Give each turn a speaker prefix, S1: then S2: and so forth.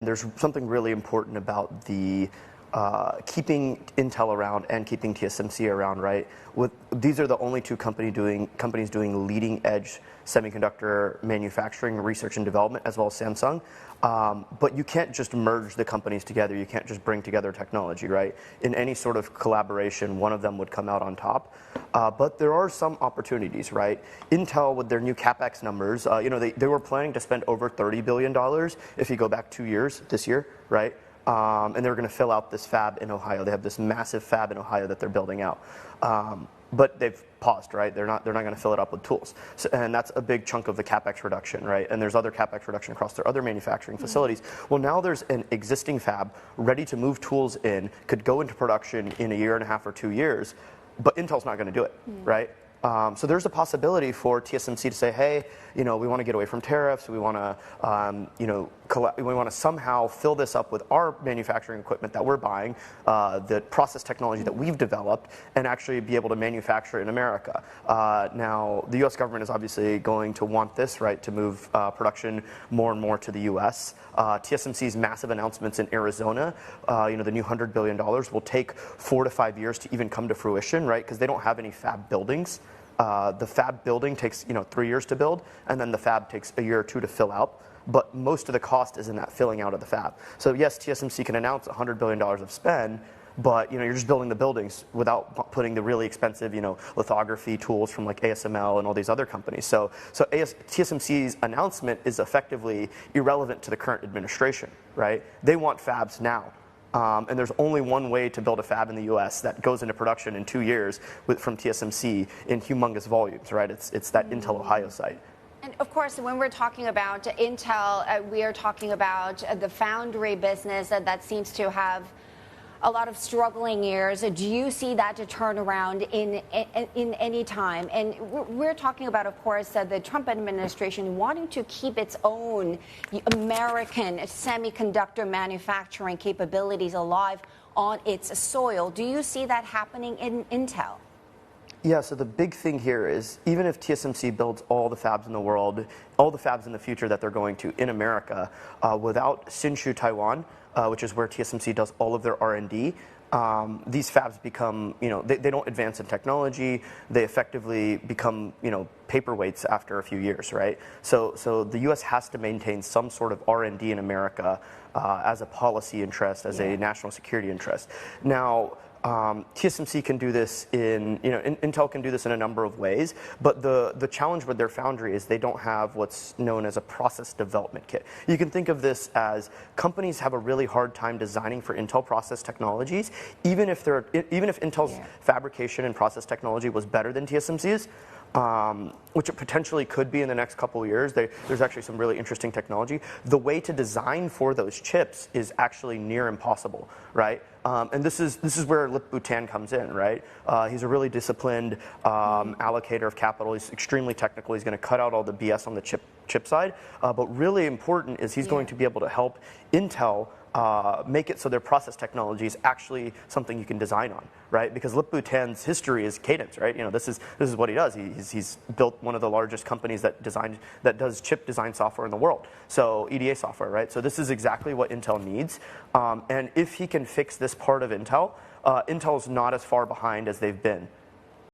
S1: There's something really important about the keeping Intel around and keeping TSMC around, right? These are the only two companies doing leading edge semiconductor manufacturing, research and development, as well as Samsung. But you can't just merge the companies together. You can't just bring together technology, right? In any sort of collaboration, one of them would come out on top. But there are some opportunities, right? Intel, with their new capex numbers, they were planning to spend over $30 billion if you go back 2 years, this year, right? And they were going to fill out this fab in Ohio. They have this massive fab in Ohio that they're building out. But they've paused, right? They're not going to fill it up with tools. And that's a big chunk of the capex reduction, right? And there's other capex reduction across their other manufacturing facilities. Well, now there's an existing fab ready to move tools in, could go into production in 1.5 years or 2 years, but Intel's not going to do it, right? So there's a possibility for TSMC to say, hey, we want to get away from tariffs. We want to, somehow fill this up with our manufacturing equipment that we're buying, the process technology that we've developed, and actually be able to manufacture in America. Now, the U.S. government is obviously going to want this, right, to move production more and more to the U.S. TSMC's massive announcements in Arizona, the new $100 billion, will take 4 to 5 years to even come to fruition, right? Because they don't have any fab buildings. The fab building takes 3 years to build, and then the fab takes 1 year or 2 to fill out. But most of the cost is in that filling out of the fab. So yes, TSMC can announce $100 billion of spend, but you're just building the buildings without putting the really expensive lithography tools from like ASML and all these other companies. So TSMC's announcement is effectively irrelevant to the current administration, right? They want fabs now. And there's only one way to build a fab in the U.S. that goes into production in 2 years from TSMC in humongous volumes, right? It's that Intel Ohio site.
S2: And of course, when we're talking about Intel, we are talking about the foundry business that seems to have a lot of struggling years. Do you see that to turn around in any time? And we're talking about, of course, the Trump administration wanting to keep its own American semiconductor manufacturing capabilities alive on its soil. Do you see that happening in Intel?
S1: Yeah, so the big thing here is even if TSMC builds all the fabs in the world, all the fabs in the future that they're going to in America, without Hsinchu, Taiwan, which is where TSMC does all of their R&D, these fabs become, they don't advance in technology. They effectively become, paperweights after a few years, right? So the U.S. has to maintain some sort of R&D in America as a policy interest, as a national security interest. Now, TSMC can do this Intel can do this in a number of ways, but the challenge with their foundry is they don't have what's known as a process development kit. You can think of this as companies have a really hard time designing for Intel process technologies, even if Intel's fabrication and process technology was better than TSMC's. Which it potentially could be in the next couple of years. There's actually some really interesting technology. The way to design for those chips is actually near impossible, right? And this is where Lip-Bu Tan comes in, right? He's a really disciplined allocator of capital. He's extremely technical. He's going to cut out all the BS on the chip side. But really important is he's going to be able to help Intel make it so their process technology is actually something you can design on, right? Because Lip-Bu Tan's history is cadence, right? This is what he does. He's built one of the largest companies that does chip design software in the world. So EDA software, right? So this is exactly what Intel needs. And if he can fix this part of Intel, Intel's not as far behind as they've been.